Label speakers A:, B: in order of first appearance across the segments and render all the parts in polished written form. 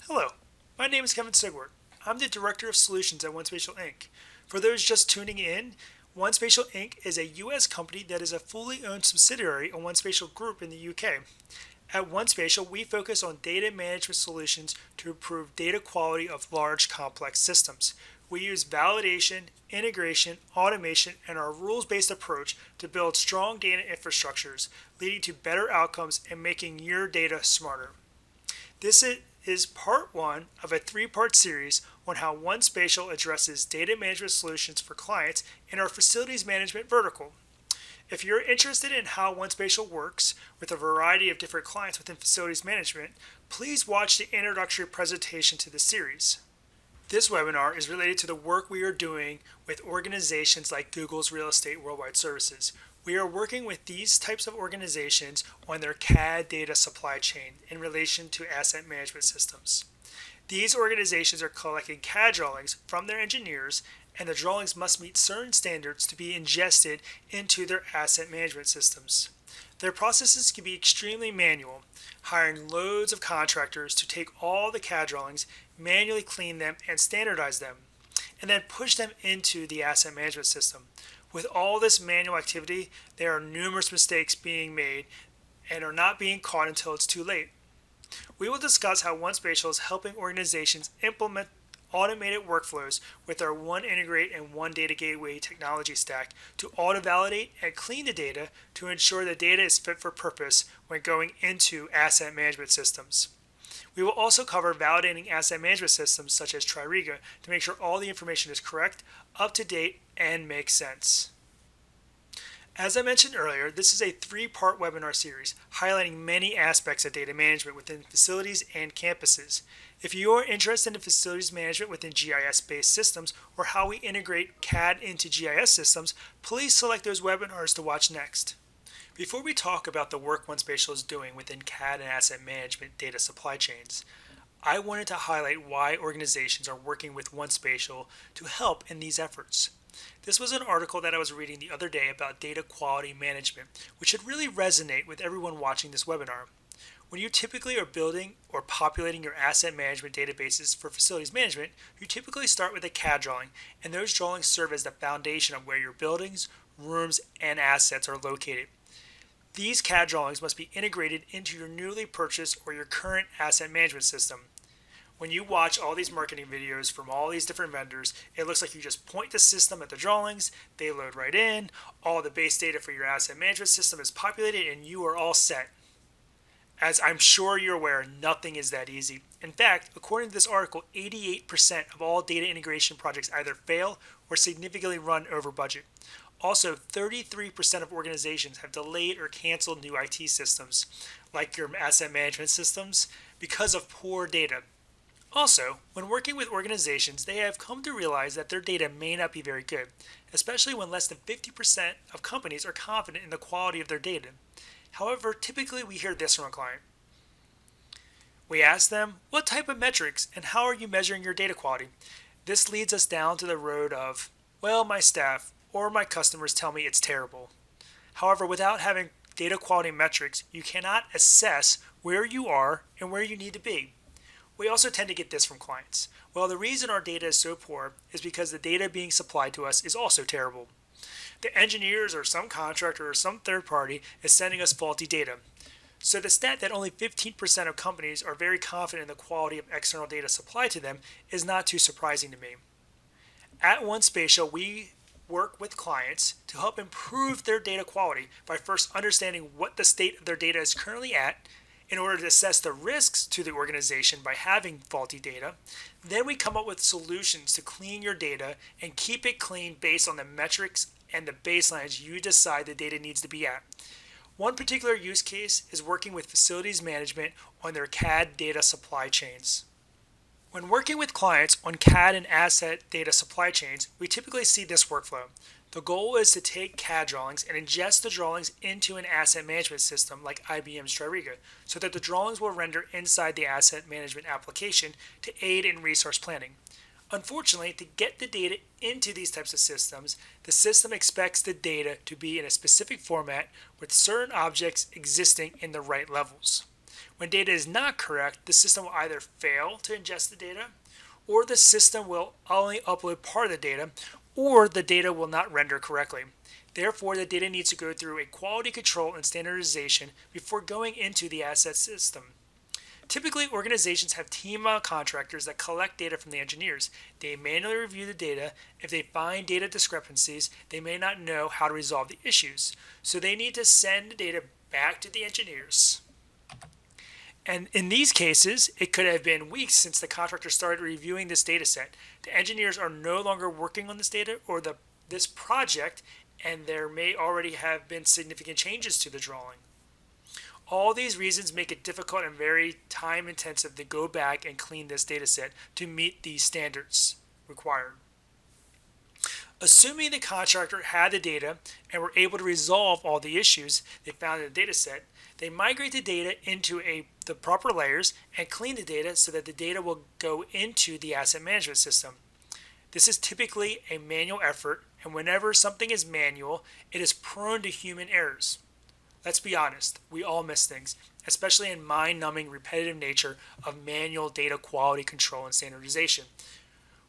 A: Hello, my name is Kevin Sigwart. I'm the Director of Solutions at OneSpatial Inc. For those just tuning in, OneSpatial Inc. is a U.S. company that is a fully owned subsidiary of OneSpatial Group in the U.K. At OneSpatial, we focus on data management solutions to improve data quality of large, complex systems. We use validation, integration, automation, and our rules-based approach to build strong data infrastructures, leading to better outcomes and making your data smarter. This is part one of a three-part series on how OneSpatial addresses data management solutions for clients in our facilities management vertical. If you're interested in how OneSpatial works with a variety of different clients within facilities management, please watch the introductory presentation to the series. This webinar is related to the work we are doing with organizations like Google's Real Estate Worldwide Services. We are working with these types of organizations on their CAD data supply chain in relation to asset management systems. These organizations are collecting CAD drawings from their engineers, and the drawings must meet certain standards to be ingested into their asset management systems. Their processes can be extremely manual, hiring loads of contractors to take all the CAD drawings, manually clean them, and standardize them, and then push them into the asset management system. With all this manual activity, there are numerous mistakes being made and are not being caught until it's too late. We will discuss how OneSpatial is helping organizations implement automated workflows with our One Integrate and One Data Gateway technology stack to auto-validate and clean the data to ensure the data is fit for purpose when going into asset management systems. We will also cover validating asset management systems such as Tririga to make sure all the information is correct, up to date, and makes sense. As I mentioned earlier, this is a three-part webinar series highlighting many aspects of data management within facilities and campuses. If you are interested in facilities management within GIS-based systems or how we integrate CAD into GIS systems, please select those webinars to watch next. Before we talk about the work OneSpatial is doing within CAD and asset management data supply chains, I wanted to highlight why organizations are working with OneSpatial to help in these efforts. This was an article that I was reading the other day about data quality management, which should really resonate with everyone watching this webinar. When you typically are building or populating your asset management databases for facilities management, you typically start with a CAD drawing, and those drawings serve as the foundation of where your buildings, rooms, and assets are located. These CAD drawings must be integrated into your newly purchased or your current asset management system. When you watch all these marketing videos from all these different vendors, it looks like you just point the system at the drawings, they load right in, all the base data for your asset management system is populated, and you are all set. As I'm sure you're aware, nothing is that easy. In fact, according to this article, 88% of all data integration projects either fail or significantly run over budget. Also, 33% of organizations have delayed or canceled new IT systems, like your asset management systems, because of poor data. Also, when working with organizations, they have come to realize that their data may not be very good, especially when less than 50% of companies are confident in the quality of their data. However, typically we hear this from a client. We ask them, what type of metrics and how are you measuring your data quality? This leads us down to the road of, well, my staff or my customers tell me it's terrible. However, without having data quality metrics, you cannot assess where you are and where you need to be. We also tend to get this from clients. Well, the reason our data is so poor is because the data being supplied to us is also terrible. The engineers or some contractor or some third party is sending us faulty data. So the stat that only 15% of companies are very confident in the quality of external data supplied to them is not too surprising to me. At OneSpatial, we work with clients to help improve their data quality by first understanding what the state of their data is currently at in order to assess the risks to the organization by having faulty data. Then we come up with solutions to clean your data and keep it clean based on the metrics and the baselines you decide the data needs to be at. One particular use case is working with facilities management on their CAD data supply chains. When working with clients on CAD and asset data supply chains, we typically see this workflow. The goal is to take CAD drawings and ingest the drawings into an asset management system like IBM's Tririga, so that the drawings will render inside the asset management application to aid in resource planning. Unfortunately, to get the data into these types of systems, the system expects the data to be in a specific format with certain objects existing in the right levels. When data is not correct, the system will either fail to ingest the data, or the system will only upload part of the data, or the data will not render correctly. Therefore, the data needs to go through a quality control and standardization before going into the asset system. Typically, organizations have team contractors that collect data from the engineers. They manually review the data. If they find data discrepancies, they may not know how to resolve the issues. So they need to send the data back to the engineers. And in these cases, it could have been weeks since the contractor started reviewing this data set. The engineers are no longer working on this data or this project, and there may already have been significant changes to the drawing. All these reasons make it difficult and very time intensive to go back and clean this data set to meet these standards required. Assuming the contractor had the data and were able to resolve all the issues they found in the data set, they migrate the data into the proper layers and clean the data so that the data will go into the asset management system. This is typically a manual effort, and whenever something is manual, it is prone to human errors. Let's be honest, we all miss things, especially in mind-numbing repetitive nature of manual data quality control and standardization.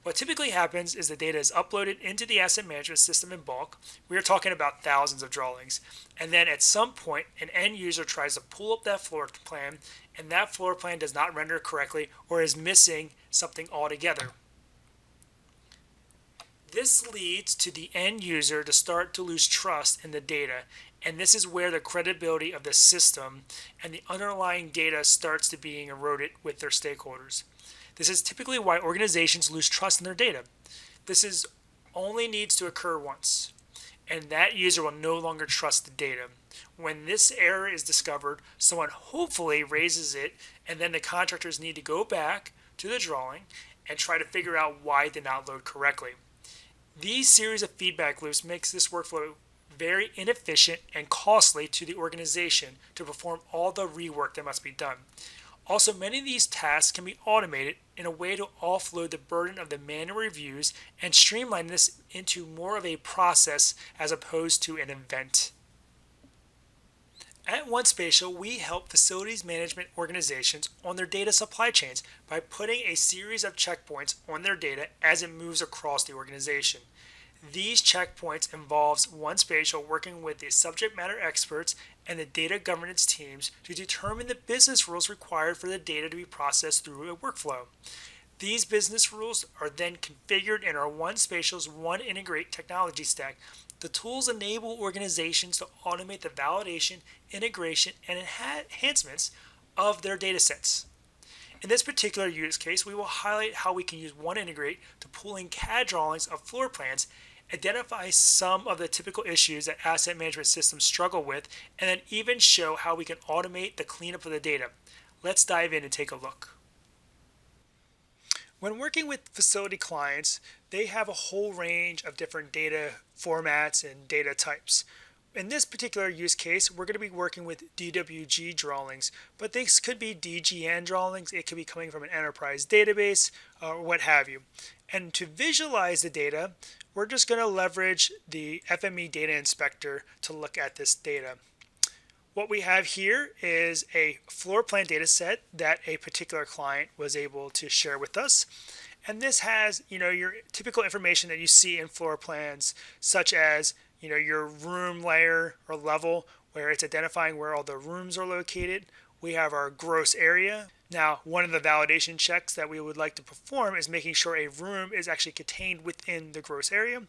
A: What typically happens is the data is uploaded into the asset management system in bulk. We are talking about thousands of drawings. And then at some point, an end user tries to pull up that floor plan, and that floor plan does not render correctly or is missing something altogether. This leads to the end user to start to lose trust in the data, and this is where the credibility of the system and the underlying data starts to being eroded with their stakeholders. This is typically why organizations lose trust in their data. This only needs to occur once, and that user will no longer trust the data. When this error is discovered, someone hopefully raises it, and then the contractors need to go back to the drawing and try to figure out why it did not load correctly. These series of feedback loops makes this workflow very inefficient and costly to the organization to perform all the rework that must be done. Also, many of these tasks can be automated in a way to offload the burden of the manual reviews and streamline this into more of a process as opposed to an event. At OneSpatial, we help facilities management organizations on their data supply chains by putting a series of checkpoints on their data as it moves across the organization. These checkpoints involves OneSpatial working with the subject matter experts and the data governance teams to determine the business rules required for the data to be processed through a workflow. These business rules are then configured in our OneSpatial's OneIntegrate technology stack. The tools enable organizations to automate the validation, integration, and enhancements of their data sets. In this particular use case, we will highlight how we can use OneIntegrate to pull in CAD drawings of floor plans, identify some of the typical issues that asset management systems struggle with, and then even show how we can automate the cleanup of the data. Let's dive in and take a look. When working with facility clients, they have a whole range of different data formats and data types. In this particular use case, we're going to be working with DWG drawings, but this could be DGN drawings. It could be coming from an enterprise database or what have you. And to visualize the data, we're just going to leverage the FME Data Inspector to look at this data. What we have here is a floor plan data set that a particular client was able to share with us. And this has, your typical information that you see in floor plans, such as, your room layer or level, where it's identifying where all the rooms are located. We have our gross area. Now, one of the validation checks that we would like to perform is making sure a room is actually contained within the gross area.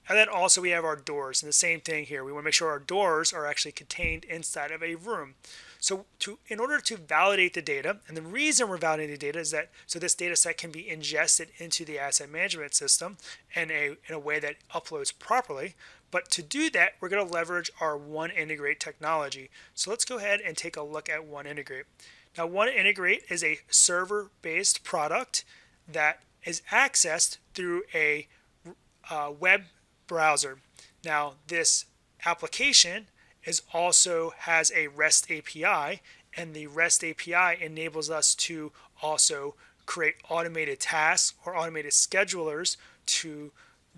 A: And then also we have our doors, and the same thing here. We want to make sure our doors are actually contained inside of a room. So in order to validate the data, and the reason we're validating the data is that so this data set can be ingested into the asset management system in a way that uploads properly. But to do that, we're going to leverage our OneIntegrate technology. So let's go ahead and take a look at OneIntegrate. Now, OneIntegrate is a server-based product that is accessed through a web browser. Now, this application also has a REST API, and the REST API enables us to also create automated tasks or automated schedulers to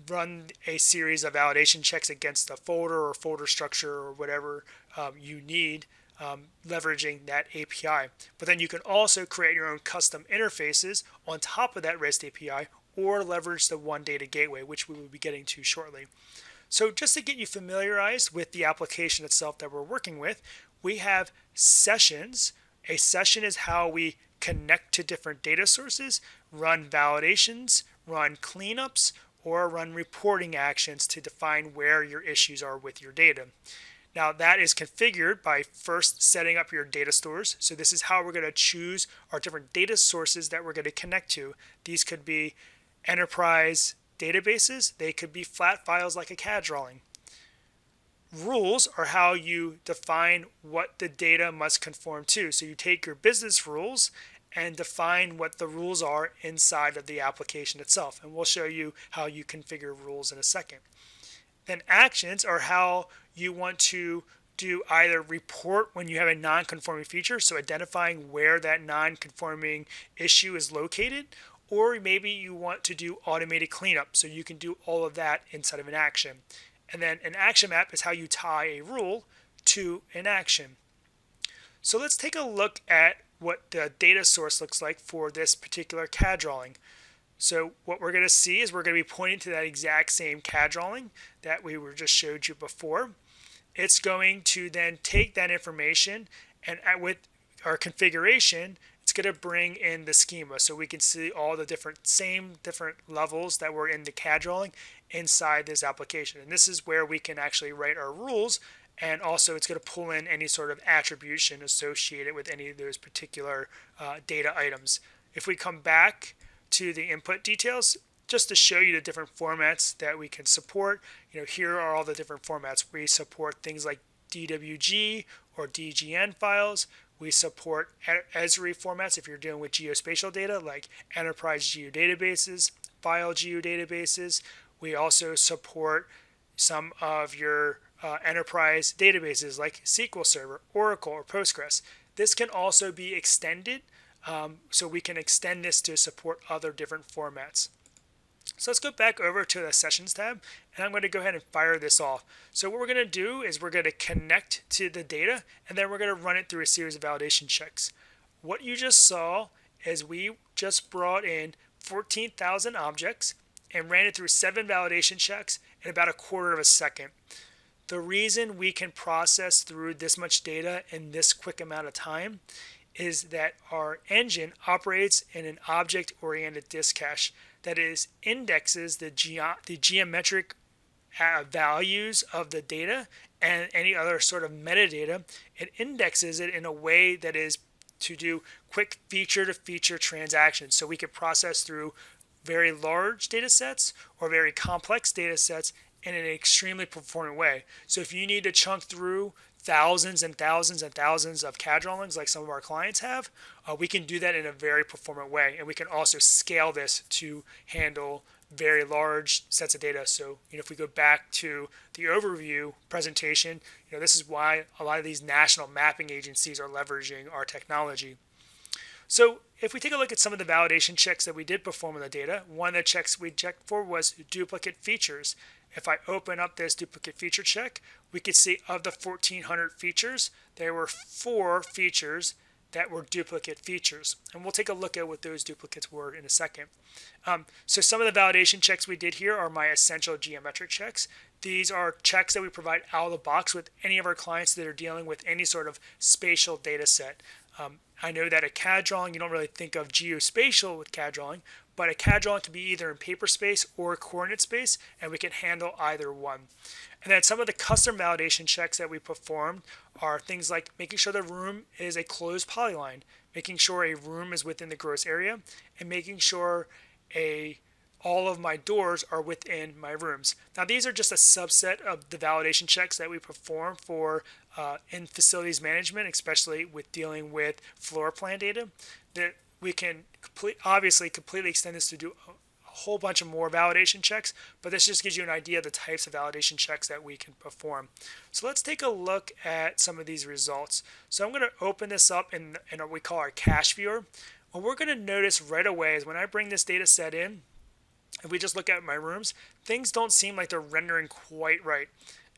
A: run a series of validation checks against a folder or folder structure or whatever you need, leveraging that API. But then you can also create your own custom interfaces on top of that REST API or leverage the One Data Gateway, which we will be getting to shortly. So just to get you familiarized with the application itself that we're working with, we have sessions. A session is how we connect to different data sources, run validations, run cleanups, or run reporting actions to define where your issues are with your data. Now that is configured by first setting up your data stores. So this is how we're going to choose our different data sources that we're going to connect to. These could be enterprise databases. They could be flat files like a CAD drawing. Rules are how you define what the data must conform to. So you take your business rules and define what the rules are inside of the application itself. And we'll show you how you configure rules in a second. Then actions are how you want to do either report when you have a non-conforming feature, so identifying where that non-conforming issue is located, or maybe you want to do automated cleanup, so you can do all of that inside of an action. And then an action map is how you tie a rule to an action. So let's take a look at what the data source looks like for this particular CAD drawing. So what we're going to see is we're going to be pointing to that exact same CAD drawing that we were just showed you before. It's going to then take that information and with our configuration, it's going to bring in the schema so we can see all the different levels that were in the CAD drawing inside this application. And this is where we can actually write our rules, and also it's going to pull in any sort of attribution associated with any of those particular data items. If we come back to the input details, just to show you the different formats that we can support, here are all the different formats. We support things like DWG or DGN files. We support Esri formats if you're dealing with geospatial data like enterprise geodatabases, file geodatabases. We also support some of your enterprise databases like SQL Server, Oracle, or Postgres. This can also be extended, so we can extend this to support other different formats. So let's go back over to the Sessions tab, and I'm going to go ahead and fire this off. So what we're going to do is we're going to connect to the data, and then we're going to run it through a series of validation checks. What you just saw is we just brought in 14,000 objects and ran it through 7 validation checks in about a quarter of a second. The reason we can process through this much data in this quick amount of time is that our engine operates in an object-oriented disk cache that indexes the geometric values of the data and any other sort of metadata. It indexes it in a way that is to do quick feature-to-feature transactions, so we can process through very large data sets or very complex data sets in an extremely performant way. So if you need to chunk through thousands and thousands and thousands of CAD drawings like some of our clients have, we can do that in a very performant way. And we can also scale this to handle very large sets of data. So if we go back to the overview presentation, this is why a lot of these national mapping agencies are leveraging our technology. So if we take a look at some of the validation checks that we did perform on the data, one of the checks we checked for was duplicate features. If I open up this duplicate feature check, we could see of the 1,400 features, there were 4 features that were duplicate features. And we'll take a look at what those duplicates were in a second. So some of the validation checks we did here are my essential geometric checks. These are checks that we provide out of the box with any of our clients that are dealing with any sort of spatial data set. I know that a CAD drawing, you don't really think of geospatial with CAD drawing, but a CAD drawing can be either in paper space or coordinate space, and we can handle either one. And then some of the custom validation checks that we performed are things like making sure the room is a closed polyline, making sure a room is within the gross area, and making sure all of my doors are within my rooms. Now these are just a subset of the validation checks that we perform for in facilities management, especially with dealing with floor plan data, that we can obviously completely extend this to do a whole bunch of more validation checks, but this just gives you an idea of the types of validation checks that we can perform. So let's take a look at some of these results. So I'm going to open this up in what we call our cache viewer. What we're going to notice right away is when I bring this data set in, if we just look at my rooms, things don't seem like they're rendering quite right.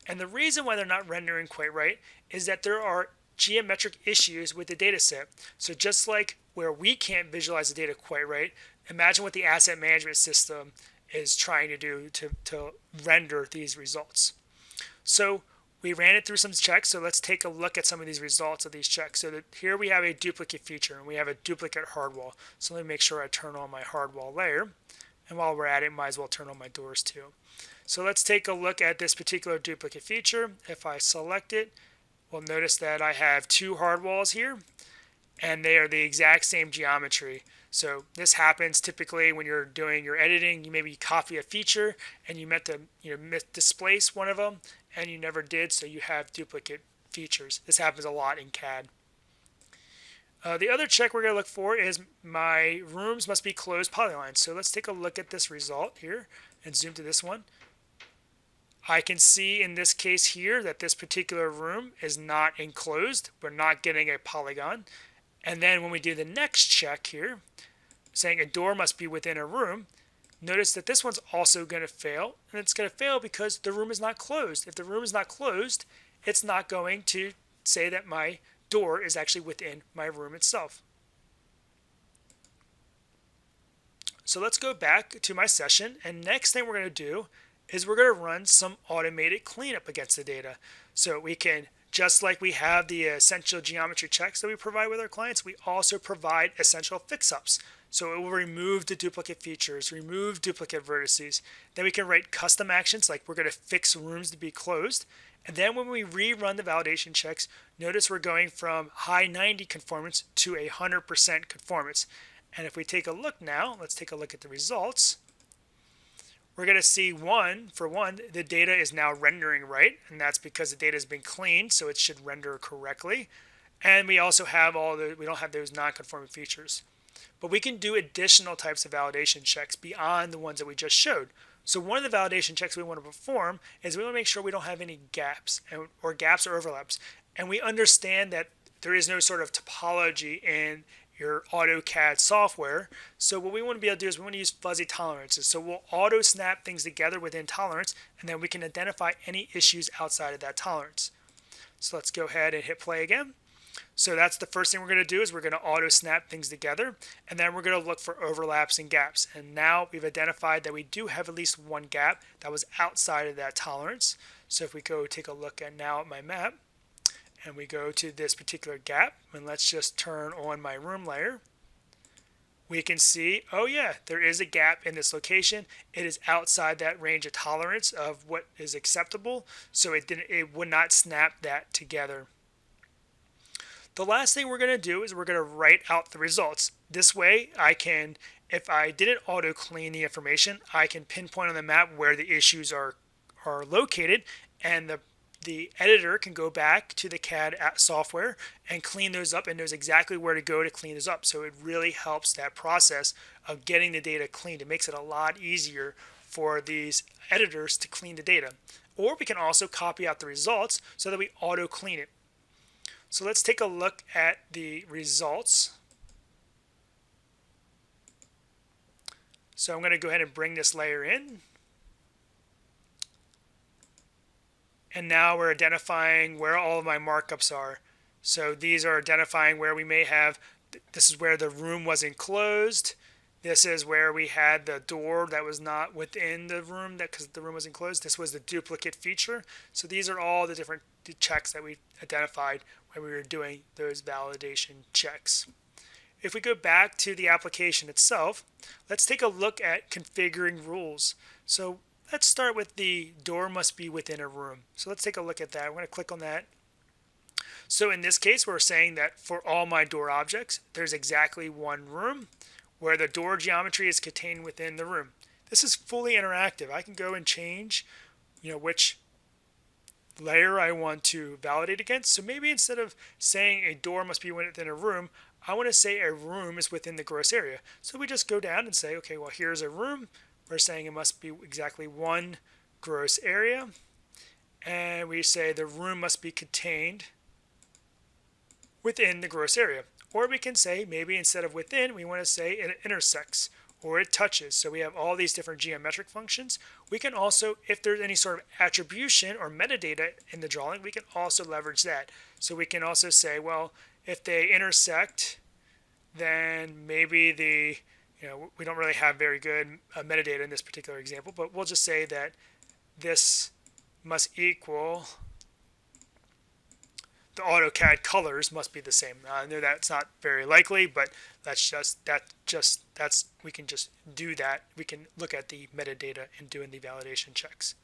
A: And the reason why they're not rendering quite right is that there are geometric issues with the data set. So just like where we can't visualize the data quite right, imagine what the asset management system is trying to do to render these results. So we ran it through some checks, so let's take a look at some of these results of these checks. So that here we have a duplicate feature and we have a duplicate hard wall. So let me make sure I turn on my hard wall layer. And while we're at it, might as well turn on my doors too. So let's take a look at this particular duplicate feature. If I select it, we'll notice that I have two hard walls here, and they are the exact same geometry. So this happens typically when you're doing your editing. You maybe copy a feature and you meant to displace one of them, and you never did, so you have duplicate features. This happens a lot in CAD. The other check we're going to look for is my rooms must be closed polylines. So let's take a look at this result here and zoom to this one. I can see in this case here that this particular room is not enclosed. We're not getting a polygon. And then when we do the next check here, saying a door must be within a room, notice that this one's also going to fail. And it's going to fail because the room is not closed. If the room is not closed, it's not going to say that my door is actually within my room itself. So let's go back to my session, and next thing we're going to do is we're going to run some automated cleanup against the data. So we can, just like we have the essential geometry checks that we provide with our clients, we also provide essential fix-ups. So it will remove the duplicate features, remove duplicate vertices. Then we can write custom actions like we're going to fix rooms to be closed. And then when we rerun the validation checks, notice we're going from high 90 conformance to 100% conformance. And if we take a look now, let's take a look at the results. We're going to see for one, the data is now rendering right, and that's because the data has been cleaned, so it should render correctly. And we also have we don't have those non-conforming features. But we can do additional types of validation checks beyond the ones that we just showed. So one of the validation checks we want to perform is we want to make sure we don't have any gaps or overlaps. And we understand that there is no sort of topology in your AutoCAD software. So what we want to be able to do is we want to use fuzzy tolerances. So we'll auto snap things together within tolerance, and then we can identify any issues outside of that tolerance. So let's go ahead and hit play again. So that's the first thing we're going to do is we're going to auto snap things together, and then we're going to look for overlaps and gaps. And now we've identified that we do have at least one gap that was outside of that tolerance. So if we go take a look at now at my map, and we go to this particular gap, and let's just turn on my room layer, we can see, oh yeah, there is a gap in this location. It is outside that range of tolerance of what is acceptable, so it would not snap that together. The last thing we're going to do is we're going to write out the results. This way I can, if I didn't auto clean the information, I can pinpoint on the map where the issues are located, and the editor can go back to the CAD software and clean those up and knows exactly where to go to clean those up. So it really helps that process of getting the data cleaned. It makes it a lot easier for these editors to clean the data. Or we can also copy out the results so that we auto clean it. So let's take a look at the results. So I'm going to go ahead and bring this layer in. And now we're identifying where all of my markups are. So these are identifying where we may have, this is where the room was enclosed. This is where we had the door that was not within the room because the room was enclosed. This was the duplicate feature. So these are all the different checks that we identified when we were doing those validation checks. If we go back to the application itself, let's take a look at configuring rules. So let's start with the door must be within a room. So let's take a look at that. I'm going to click on that. So in this case, we're saying that for all my door objects, there's exactly one room where the door geometry is contained within the room. This is fully interactive. I can go and change, which layer I want to validate against. So maybe instead of saying a door must be within a room, I want to say a room is within the gross area. So we just go down and say, okay, well, here's a room. We're saying it must be exactly one gross area. And we say the room must be contained within the gross area. Or we can say maybe instead of within, we want to say it intersects or it touches. So we have all these different geometric functions. We can also, if there's any sort of attribution or metadata in the drawing, we can also leverage that. So we can also say, well, if they intersect, then maybe we don't really have very good metadata in this particular example, but we'll just say that this must equal the AutoCAD colors must be the same. I know that's not very likely, but we can just do that. We can look at the metadata and doing the validation checks.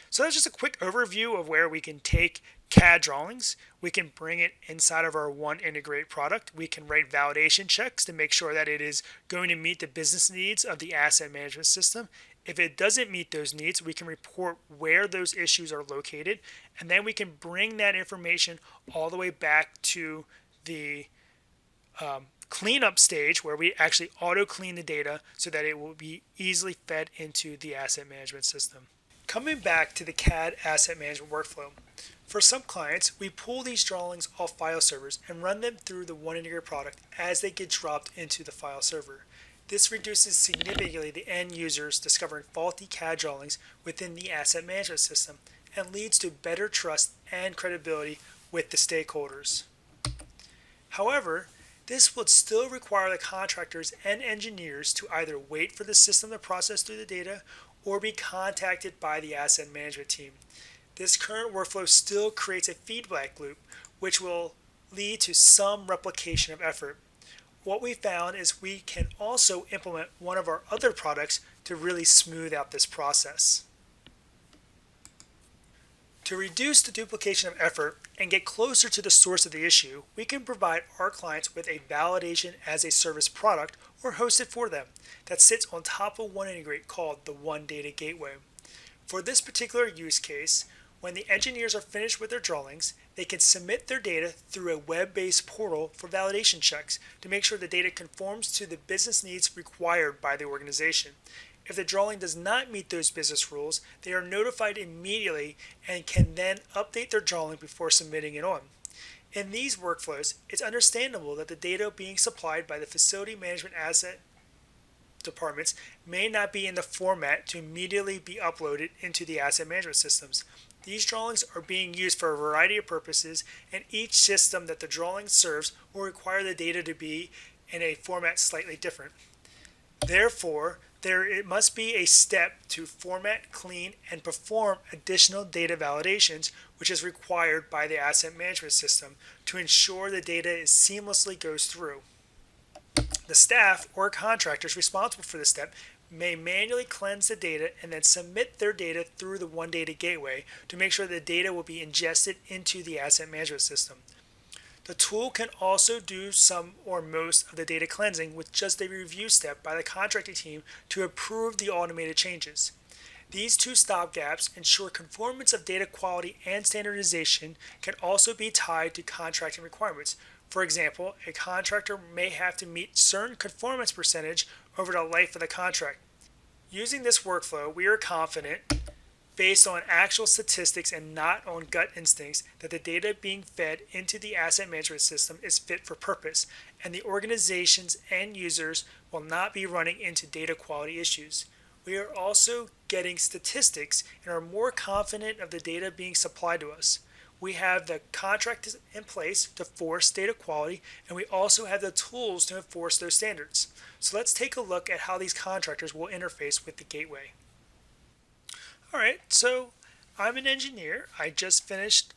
A: So that's just a quick overview of where we can take CAD drawings. We can bring it inside of our One Integrate product. We can write validation checks to make sure that it is going to meet the business needs of the asset management system. If it doesn't meet those needs, we can report where those issues are located, and then we can bring that information all the way back to the cleanup stage where we actually auto clean the data so that it will be easily fed into the asset management system. Coming back to the CAD asset management workflow, for some clients, we pull these drawings off file servers and run them through the One Integrate product as they get dropped into the file server. This reduces significantly the end users discovering faulty CAD drawings within the asset management system and leads to better trust and credibility with the stakeholders. However, this would still require the contractors and engineers to either wait for the system to process through the data or be contacted by the asset management team. This current workflow still creates a feedback loop, which will lead to some replication of effort. What we found is we can also implement one of our other products to really smooth out this process. To reduce the duplication of effort and get closer to the source of the issue, we can provide our clients with a validation as a service product or host it for them that sits on top of One Integrate called the One Data Gateway. For this particular use case, when the engineers are finished with their drawings, they can submit their data through a web-based portal for validation checks to make sure the data conforms to the business needs required by the organization. If the drawing does not meet those business rules, they are notified immediately and can then update their drawing before submitting it on. In these workflows, it's understandable that the data being supplied by the facility management asset departments may not be in the format to immediately be uploaded into the asset management systems. These drawings are being used for a variety of purposes, and each system that the drawing serves will require the data to be in a format slightly different. Therefore, it must be a step to format, clean, and perform additional data validations, which is required by the asset management system to ensure the data seamlessly goes through. The staff or contractors responsible for this step may manually cleanse the data and then submit their data through the One Data Gateway to make sure the data will be ingested into the asset management system. The tool can also do some or most of the data cleansing with just a review step by the contracting team to approve the automated changes. These two stopgaps ensure conformance of data quality and standardization can also be tied to contracting requirements. For example, a contractor may have to meet certain conformance percentage over the life of the contract. Using this workflow, we are confident, based on actual statistics and not on gut instincts, that the data being fed into the asset management system is fit for purpose, and the organization's end users will not be running into data quality issues. We are also getting statistics and are more confident of the data being supplied to us. We have the contract in place to force data quality, and we also have the tools to enforce those standards. So let's take a look at how these contractors will interface with the gateway. Alright, so I'm an engineer. I just finished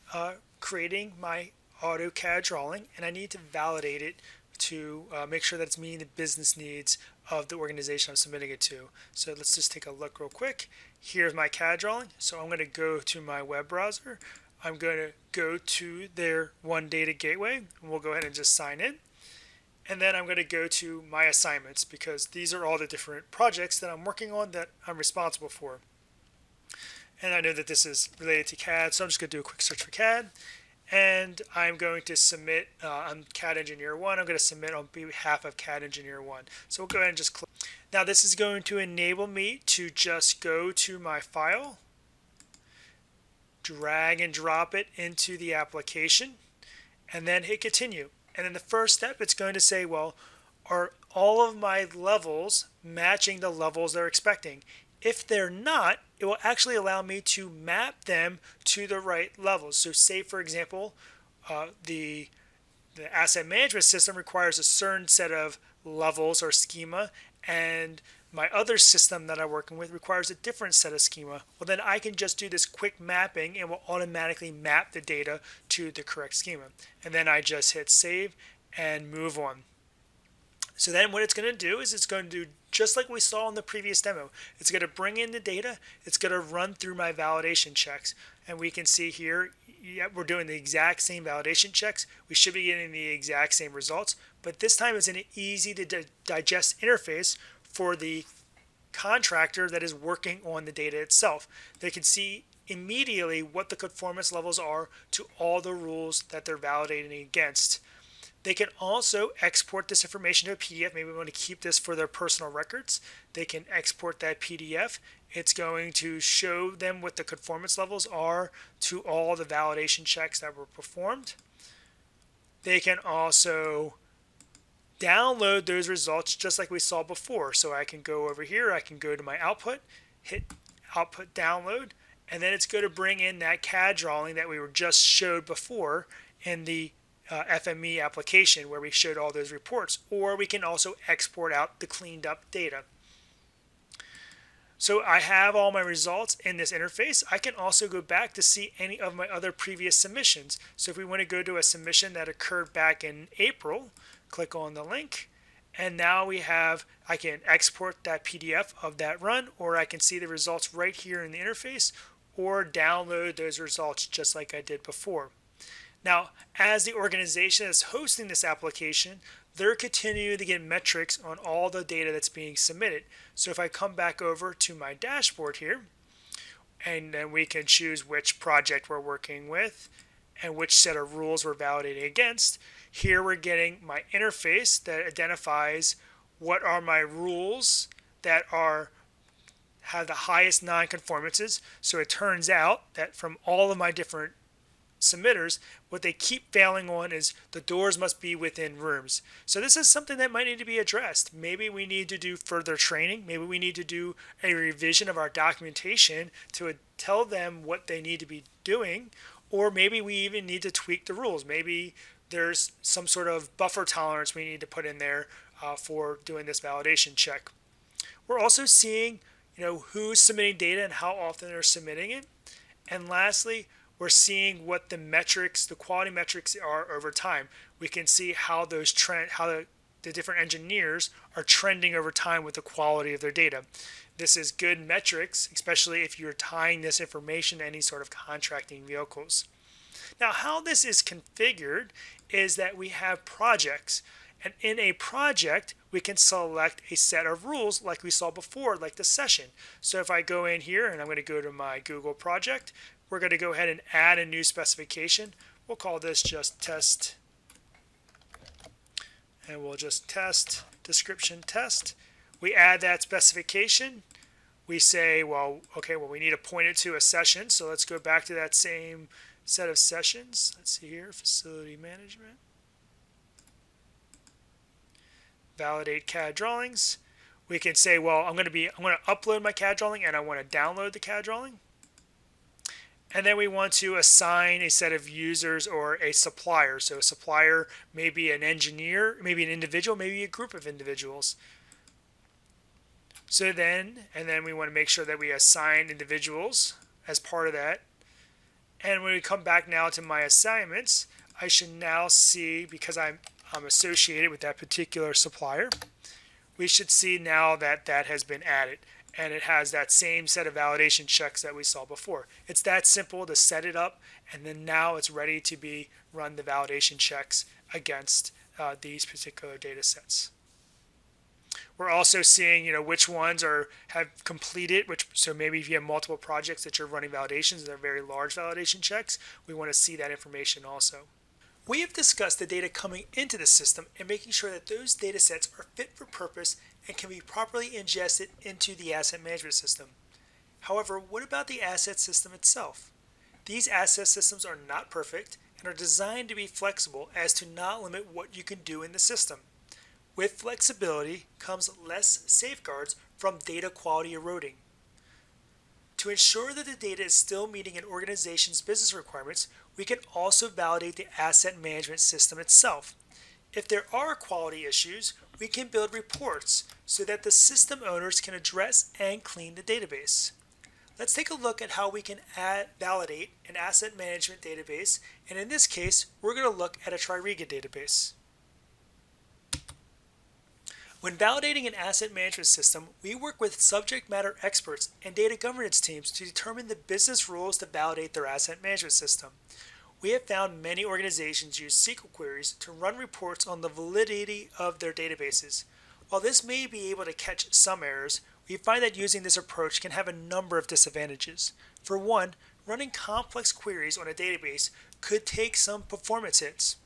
A: creating my AutoCAD drawing, and I need to validate it to make sure that it's meeting the business needs of the organization I'm submitting it to. So let's just take a look real quick. Here's my CAD drawing. So I'm going to go to my web browser. I'm going to go to their One Data Gateway, and we'll go ahead and just sign in. And then I'm going to go to my assignments, because these are all the different projects that I'm working on that I'm responsible for. And I know that this is related to CAD, so I'm just going to do a quick search for CAD. And I'm going to submit, I'm CAD Engineer 1, I'm going to submit on behalf of CAD Engineer 1. So we'll go ahead and just click. Now this is going to enable me to just go to my file, drag and drop it into the application, and then hit continue. And in the first step, it's going to say, well, are all of my levels matching the levels they're expecting? If they're not, it will actually allow me to map them to the right levels. So say, for example, the asset management system requires a certain set of levels or schema, and my other system that I'm working with requires a different set of schema. Well, then I can just do this quick mapping and will automatically map the data to the correct schema. And then I just hit save and move on. So then what it's going to do is it's going to do just like we saw in the previous demo. It's going to bring in the data. It's going to run through my validation checks. And we can see here, yeah, we're doing the exact same validation checks. We should be getting the exact same results. But this time it's an easy to digest interface for the contractor that is working on the data itself. They can see immediately what the conformance levels are to all the rules that they're validating against. They can also export this information to a PDF. Maybe we want to keep this for their personal records. They can export that PDF. It's going to show them what the conformance levels are to all the validation checks that were performed. They can also download those results just like we saw before. So I can go over here, I can go to my output, hit output download, and then it's going to bring in that CAD drawing that we were just showed before in the FME application where we showed all those reports, or we can also export out the cleaned up data. So I have all my results in this interface. I can also go back to see any of my other previous submissions. So if we want to go to a submission that occurred back in April, click on the link, and now I can export that PDF of that run, or I can see the results right here in the interface, or download those results just like I did before. Now, as the organization is hosting this application, they're continuing to get metrics on all the data that's being submitted. So if I come back over to my dashboard here, and then we can choose which project we're working with and which set of rules we're validating against. Here we're getting my interface that identifies what are my rules that have the highest non-conformances. So it turns out that from all of my different submitters, what they keep failing on is the doors must be within rooms. So this is something that might need to be addressed. Maybe we need to do further training. Maybe we need to do a revision of our documentation to tell them what they need to be doing, or maybe we even need to tweak the rules. Maybe there's some sort of buffer tolerance we need to put in there for doing this validation check. We're also seeing, who's submitting data and how often they're submitting it. And lastly, we're seeing what the metrics, the quality metrics are over time. We can see how those the different engineers are trending over time with the quality of their data. This is good metrics, especially if you're tying this information to any sort of contracting vehicles. Now, how this is configured is that we have projects, and in a project, we can select a set of rules like we saw before, like the session. So if I go in here and I'm going to go to my Google project, we're going to go ahead and add a new specification. We'll call this just test, and we'll just test, description test. We add that specification. We say, well, we need to point it to a session. So let's go back to that same set of sessions. Let's see here, facility management. Validate CAD drawings. We can say, well, I'm going to upload my CAD drawing and I want to download the CAD drawing. And then we want to assign a set of users or a supplier. So a supplier may be an engineer, maybe an individual, maybe a group of individuals. So then we want to make sure that we assign individuals as part of that. And when we come back now to my assignments, I should now see, because I'm associated with that particular supplier, we should see now that that has been added. And it has that same set of validation checks that we saw before. It's that simple to set it up, and then now it's ready to run the validation checks against these particular data sets. We're also seeing, which ones have completed, so maybe if you have multiple projects that you're running validations, and they're very large validation checks, we want to see that information also. We have discussed the data coming into the system and making sure that those data sets are fit for purpose and can be properly ingested into the asset management system. However, what about the asset system itself? These asset systems are not perfect and are designed to be flexible as to not limit what you can do in the system. With flexibility comes less safeguards from data quality eroding. To ensure that the data is still meeting an organization's business requirements, we can also validate the asset management system itself. If there are quality issues, we can build reports so that the system owners can address and clean the database. Let's take a look at how we can validate an asset management database, and in this case, we're going to look at a Tririga database. When validating an asset management system, we work with subject matter experts and data governance teams to determine the business rules to validate their asset management system. We have found many organizations use SQL queries to run reports on the validity of their databases. While this may be able to catch some errors, we find that using this approach can have a number of disadvantages. For one, running complex queries on a database could take some performance hits.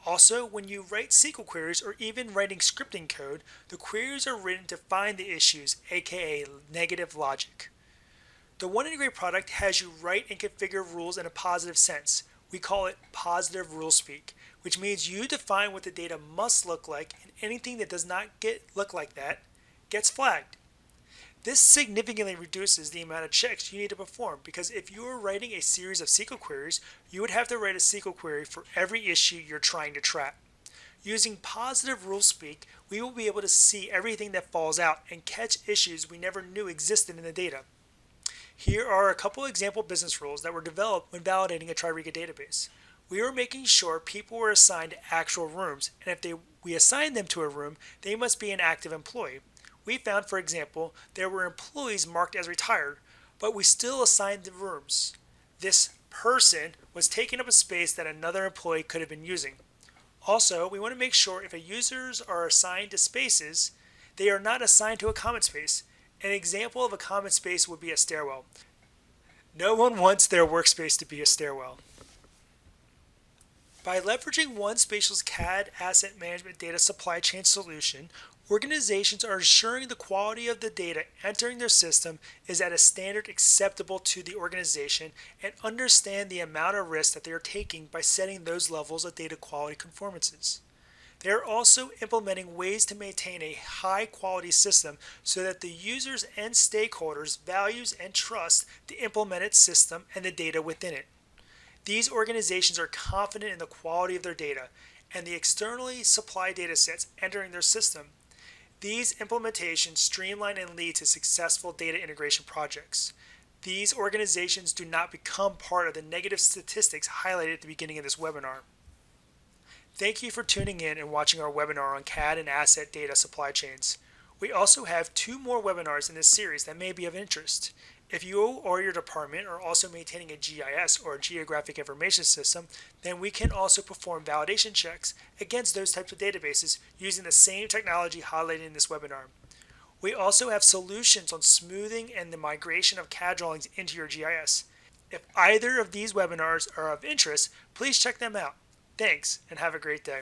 A: Also, when you write SQL queries or even writing scripting code, the queries are written to find the issues, aka negative logic. The One Integrate product has you write and configure rules in a positive sense. We call it positive rule speak, which means you define what the data must look like, and anything that does not look like that gets flagged. This significantly reduces the amount of checks you need to perform, because if you were writing a series of SQL queries, you would have to write a SQL query for every issue you're trying to track. Using positive rule speak, we will be able to see everything that falls out and catch issues we never knew existed in the data. Here are a couple example business rules that were developed when validating a Tririga database. We were making sure people were assigned actual rooms, and if we assigned them to a room, they must be an active employee. We found, for example, there were employees marked as retired, but we still assigned the rooms. This person was taking up a space that another employee could have been using. Also, we want to make sure if users are assigned to spaces, they are not assigned to a common space. An example of a common space would be a stairwell. No one wants their workspace to be a stairwell. By leveraging OneSpatial's CAD asset management data supply chain solution, organizations are ensuring the quality of the data entering their system is at a standard acceptable to the organization and understand the amount of risk that they are taking by setting those levels of data quality conformances. They are also implementing ways to maintain a high quality system so that the users and stakeholders values and trust the implemented system and the data within it. These organizations are confident in the quality of their data and the externally supplied data sets entering their system. These implementations streamline and lead to successful data integration projects. These organizations do not become part of the negative statistics highlighted at the beginning of this webinar. Thank you for tuning in and watching our webinar on CAD and asset data supply chains. We also have 2 more webinars in this series that may be of interest. If you or your department are also maintaining a GIS or a Geographic Information System, then we can also perform validation checks against those types of databases using the same technology highlighted in this webinar. We also have solutions on smoothing and the migration of CAD drawings into your GIS. If either of these webinars are of interest, please check them out. Thanks, and have a great day.